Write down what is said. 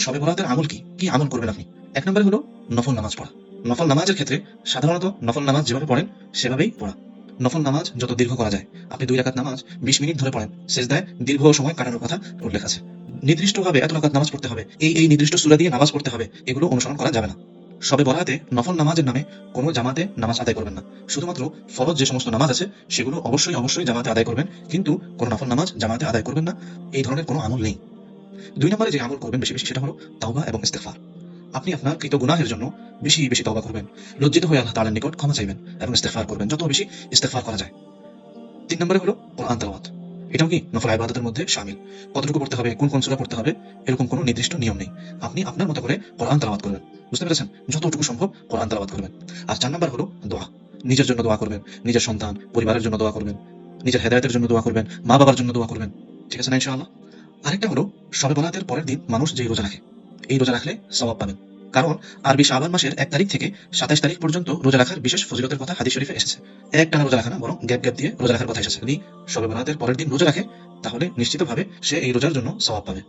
শবে বরাতের আমল কি কি আমল করবেন আপনি? এক নম্বরে হলো নফল নামাজ পড়া। নফল নামাজের ক্ষেত্রে সাধারণত নফল নামাজ যেভাবে পড়েন সেভাবেই পড়া। নফল নামাজ যত দীর্ঘ করা যায়, আপনি 2 রাকাত নামাজ 20 মিনিট ধরে পড়েন, সেজদায় দীর্ঘ সময় কাটানোর কথা উল্লেখ আছে। নির্দিষ্টভাবে এত রাকাত নামাজ পড়তে হবে, এই নির্দিষ্ট সূরা দিয়ে নামাজ পড়তে হবে, এগুলো অনুসরণ করা যাবে না। শবে বরাতে নফল নামাজের নামে কোনো জামাতে নামাজ আদায় করবেন না। শুধুমাত্র ফরজ যে সমস্ত নামাজ আছে সেগুলো অবশ্যই জামাতে আদায় করবেন, কিন্তু কোনো নফল নামাজ জামাতে আদায় করবেন না। এই ধরনের কোনো আমল নেই। 2 নম্বরে যে আমল করবেন বেশি বেশি সেটা হলো তাওবা এবং ইস্তেগফার। আপনি আপনার কৃত গুনাহের জন্য বেশি বেশি তওবা করবেন, লজ্জিত হয়ে আল্লাহ তাআলার নিকট ক্ষমা চাইবেন এবং ইস্তেগফার করবেন, যত বেশি ইস্তেগফার করা যায়। 3 নম্বরে হলো কোরআন তেলাওয়াত। এটাও কি নফল ইবাদতের মধ্যে শামিল। কতটুকু পড়তে হবে, কোন সূরা পড়তে হবে, এরকম কোনো নির্দিষ্ট নিয়ম নেই। আপনি আপনার মতো করে কোরআন তেলাওয়াত করবেন। বুঝতে পেরেছেন? যতটুকু সম্ভব কোরআন তেলাওয়াত করবেন। আর 4 নম্বর হলো দোয়া। নিজের জন্য দোয়া করবেন, নিজের সন্তান, পরিবারের জন্য দোয়া করবেন, নিজের হেদায়েতের জন্য দোয়া করবেন, মা-বাবার জন্য দোয়া করবেন। ঠিক আছে না ইনশাআল্লাহ? আরেকটা হলো শবে বরাতের পরের দিন মানুষ যেই রোজা রাখে, এই রোজা রাখলে সওয়াব পাবেন। কারণ আরবি শাবান মাসের 1 তারিখ থেকে 27 তারিখ পর্যন্ত রোজা রাখার বিশেষ ফজিলতের কথা হাদিস শরীফে এসেছে। একটানা রোজা রাখা না, বরং গ্যাপ দিয়ে রোজা রাখার কথা এসেছে। যদি শবে বরাতের পরের দিন রোজা রাখে তাহলে নিশ্চিতভাবে সে এই রোজার জন্য সওয়াব পাবে।